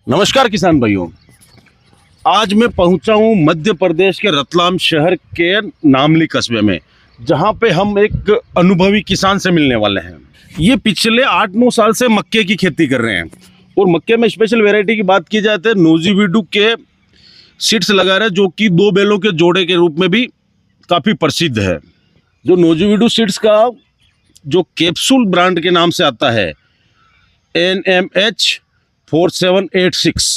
नमस्कार किसान भाइयों। आज मैं पहुंचा हूं मध्य प्रदेश के रतलाम शहर के नामली कस्बे में, जहां पे हम एक अनुभवी किसान से मिलने वाले हैं। ये पिछले 8-9 साल से मक्के की खेती कर रहे हैं और मक्के में स्पेशल वैरायटी की बात की जाए तो नोजीवीडू के सीड्स लगा रहे हैं, जो कि 2 बैलों के जोड़े के रूप में भी काफ़ी प्रसिद्ध है। जो नोजीवीडू सीड्स का जो कैप्सूल ब्रांड के नाम से आता है NMH 4786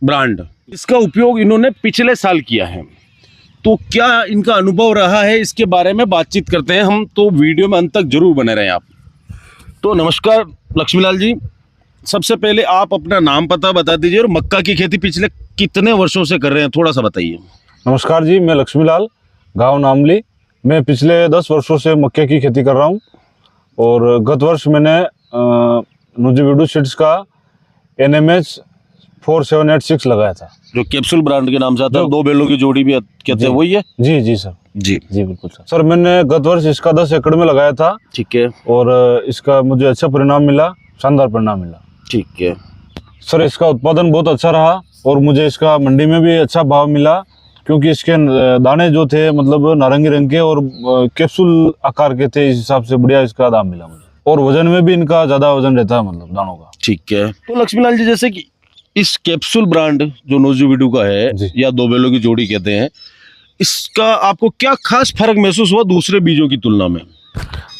ब्रांड, इसका उपयोग इन्होंने पिछले साल किया है। तो क्या इनका अनुभव रहा है, इसके बारे में बातचीत करते हैं हम। तो वीडियो में अंत तक जरूर बने रहें आप। तो नमस्कार लक्ष्मीलाल जी, सबसे पहले आप अपना नाम पता बता दीजिए और मक्का की खेती पिछले कितने वर्षों से कर रहे हैं, थोड़ा सा बताइए। नमस्कार जी, मैं लक्ष्मीलाल, गांव नामली। मैं पिछले 10 वर्षों से मक्के की खेती कर रहा हूं और गत वर्ष मैंने नोजीवीडू सीड्स का NMH 4786 लगाया था, जो कैप्सूल ब्रांड के नाम से आता है, 2 बैलों की जोड़ी भी कहते हैं, वही है? जी जी सर, जी जी बिल्कुल सर। सर मैंने गत वर्ष इसका 10 एकड़ में लगाया था। ठीक है। और इसका मुझे अच्छा परिणाम मिला, शानदार परिणाम मिला। ठीक है सर, इसका उत्पादन बहुत अच्छा रहा और मुझे इसका मंडी में भी अच्छा भाव मिला, क्योंकि इसके दाने जो थे मतलब नारंगी रंग के और कैप्सूल आकार के थे। इस हिसाब से बढ़िया इसका दाम मिला मुझे, और वजन में भी इनका ज़्यादा वजन रहता है, मतलब दानों का। ठीक है। तो लक्ष्मीलाल जी, जैसे कि इस कैप्सूल ब्रांड जो नोजीवीडू का है, या 2 बैलों की जोड़ी कहते हैं, इसका आपको क्या खास फर्क महसूस हुआ दूसरे बीजों की तुलना में?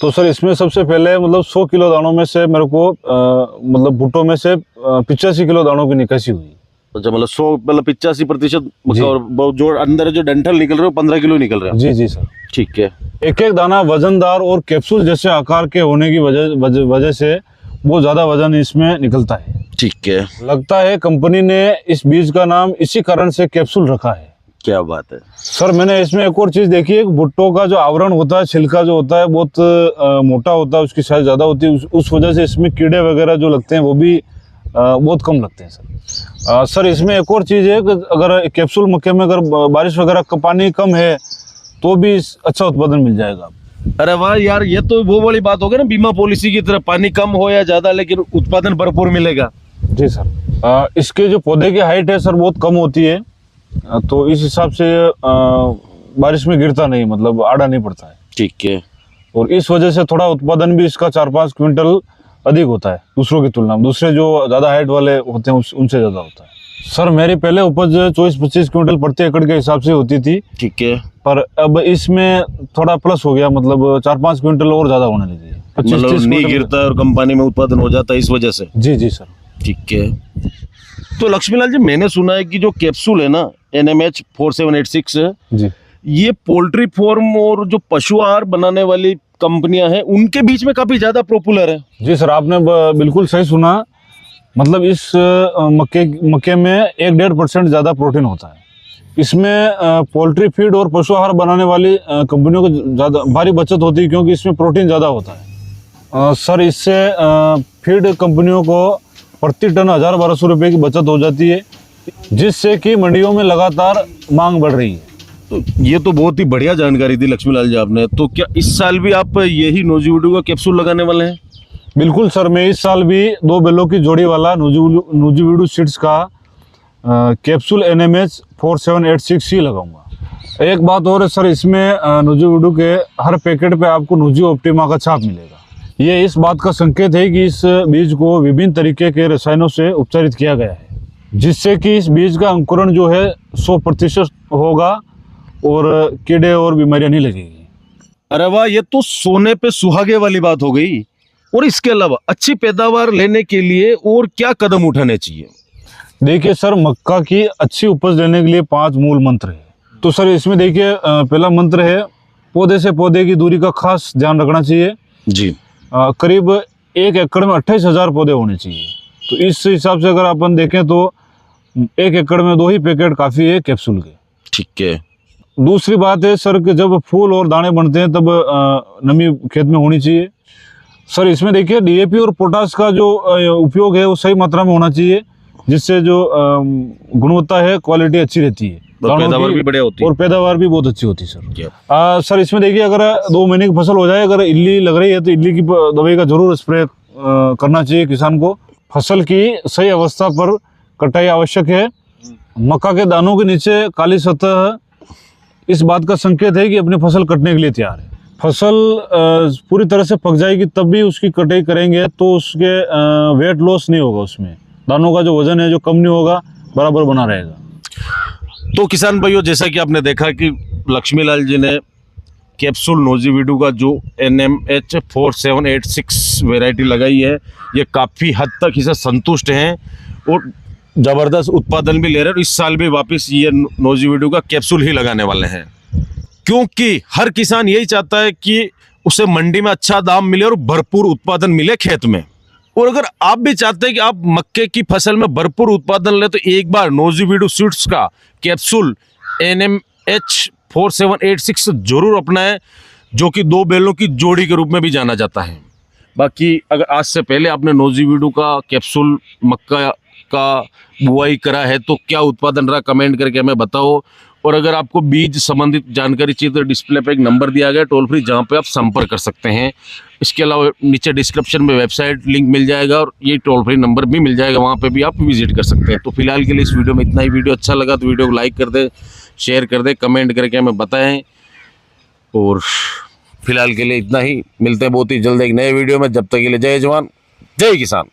तो सर इसमें सबसे पहले मतलब 100 किलो दानों में से मेरे को मतलब भुट्टो में से 85 किलो दानों की निकासी हुई। अच्छा, मतलब 100 मतलब 85% और जो अंदर जो डंठल निकल रहे हो 15 किलो निकल रहे हैं? जी जी सर। ठीक है। एक एक दाना वजनदार और कैप्सूल जैसे आकार के होने की वजह से वो ज्यादा वजन इसमें निकलता है। ठीक है। लगता है कंपनी ने इस बीज का नाम इसी कारण से कैप्सूल रखा है। क्या बात है सर। मैंने इसमें एक और चीज देखी है, भुट्टो का जो आवरण होता है, छिलका जो होता है बहुत मोटा होता है, उसकी साइज ज्यादा होती है। उस वजह से इसमें कीड़े वगैरह जो लगते हैं वो भी बहुत कम लगते हैं सर। सर इसमें एक और चीज़ है कि अगर कैप्सूल मक्के में अगर बारिश वगैरह का पानी कम है तो भी अच्छा उत्पादन मिल जाएगा। अरे वाह यार, ये तो वो वाली बात हो गई ना, बीमा पॉलिसी की तरह, पानी कम हो या ज्यादा लेकिन उत्पादन भरपूर मिलेगा। जी सर। इसके जो पौधे की हाइट है सर बहुत कम होती है, तो इस हिसाब से बारिश में गिरता नहीं, मतलब आड़ा नहीं पड़ता है। ठीक है। और इस वजह से थोड़ा उत्पादन भी इसका 4-5 क्विंटल अधिक होता है दूसरों की तुलना में। दूसरे जो ज़्यादा हाइट वाले होते हैं उनसे ज़्यादा होता है। सर मेरी पहले उपज 24-25 क्विंटल प्रति एकड़ के हिसाब से होती थी। ठीक है। पर अब इसमें थोड़ा प्लस हो गया, मतलब 4-5 क्विंटल और ज़्यादा होने लगी है। 25-30 नहीं गिरता है और कम पानी में उत्पादन हो जाता है इस वजह से? जी जी सर। ठीक है। तो लक्ष्मीलाल जी, मैंने सुना है कि जो कैप्सूल है ना NMH 4786 जी, ये पोल्ट्री फार्म और जो पशु आहार बनाने वाली कंपनियां हैं उनके बीच में काफी ज्यादा पॉपुलर है। जी सर, आपने बिल्कुल सही सुना। मतलब इस मक्के में 1-1.5% ज़्यादा प्रोटीन होता है। इसमें पोल्ट्री फीड और पशु आहार बनाने वाली कंपनियों को ज़्यादा भारी बचत होती है, क्योंकि इसमें प्रोटीन ज़्यादा होता है। सर इससे फीड कंपनियों को प्रति टन 1000-1200 रुपये की बचत हो जाती है, जिससे कि मंडियों में लगातार मांग बढ़ रही है। तो ये तो बहुत ही बढ़िया जानकारी दी लक्ष्मीलाल जी आपने। तो क्या इस साल भी आप यही नोजीवीडू का कैप्सूल लगाने वाले हैं? बिल्कुल सर, मैं इस साल भी 2 बैलों की जोड़ी वाला नोजीवीडू सीड्स का कैप्सूल NMH 4786 ही लगाऊंगा। एक बात और है सर, इसमें नोजीवीडू के हर पैकेट पे आपको नोजी ऑप्टिमा का छाप मिलेगा। ये इस बात का संकेत है कि इस बीज को विभिन्न तरीके के रसायनों से उपचारित किया गया है, जिससे कि इस बीज का अंकुरण जो है 100% होगा और कीड़े और बीमारियां नहीं लगेगी। अरे वाह, ये तो सोने पे सुहागे वाली बात हो गई। और इसके अलावा अच्छी पैदावार लेने के लिए और क्या कदम उठाने चाहिए? देखिए सर, मक्का की अच्छी उपज लेने के लिए 5 मूल मंत्र है। तो सर इसमें देखिए पहला मंत्र है, पौधे से पौधे की दूरी का खास ध्यान रखना चाहिए जी। करीब 1 एकड़ में 28,000 पौधे होने चाहिए। तो इस हिसाब से अगर अपन देखें तो 1 एकड़ में 2 ही पैकेट काफ़ी है कैप्सूल के। ठीक है। दूसरी बात है सर कि जब फूल और दाने बनते हैं तब नमी खेत में होनी चाहिए। सर इसमें देखिए DAP और पोटास का जो उपयोग है वो सही मात्रा में होना चाहिए, जिससे जो गुणवत्ता है, क्वालिटी अच्छी रहती है, पैदावार भी बढ़िया होती है और पैदावार भी बहुत अच्छी होती है सर। सर इसमें देखिए अगर 2 महीने की फसल हो जाए, अगर इल्ली लग रही है तो इल्ली की दवाई का जरूर स्प्रे करना चाहिए किसान को। फसल की सही अवस्था पर कटाई आवश्यक है। मक्का के दानों के नीचे काली सतह इस बात का संकेत है कि अपनी फसल कटने के लिए तैयार है। फसल पूरी तरह से पक जाएगी तब भी उसकी कटाई करेंगे तो उसके वेट लॉस नहीं होगा, उसमें दानों का जो वजन है जो कम नहीं होगा, बराबर बना रहेगा। तो किसान भाइयों, जैसा कि आपने देखा कि लक्ष्मीलाल जी ने कैप्सूल नोजीवीडू का जो NMH 4786 वैरायटी लगाई है, ये काफ़ी हद तक इसे संतुष्ट हैं और ज़बरदस्त उत्पादन भी ले रहे हैं। और इस साल भी वापस ये नोजीवीडू का कैप्सूल ही लगाने वाले हैं, क्योंकि हर किसान यही चाहता है कि उसे मंडी में अच्छा दाम मिले और भरपूर उत्पादन मिले खेत में। और अगर आप भी चाहते हैं कि आप मक्के की फसल में भरपूर उत्पादन ले, तो एक बार नोजीवीडू सीड्स का कैप्सूल NMH 4786 जरूर अपनाएं, जो कि 2 बैलों की जोड़ी के रूप में भी जाना जाता है। बाकी अगर आज से पहले आपने नोजीवीडू का कैप्सूल मक्का का बुआई करा है तो क्या उत्पादन रहा, कमेंट करके हमें बताओ। और अगर आपको बीज संबंधित जानकारी चाहिए तो डिस्प्ले पे एक नंबर दिया गया टोल फ्री, जहां पे आप संपर्क कर सकते हैं। इसके अलावा नीचे डिस्क्रिप्शन में वेबसाइट लिंक मिल जाएगा और ये टोल फ्री नंबर भी मिल जाएगा, वहां पे भी आप विजिट कर सकते हैं। तो फिलहाल के लिए इस वीडियो में इतना ही। वीडियो अच्छा लगा तो वीडियो को लाइक कर दे, शेयर कर दे, कमेंट करके हमें बताएं। और फिलहाल के लिए इतना ही, मिलते हैं बहुत ही जल्द एक नए वीडियो में। जब तक के लिए जय जवान जय किसान।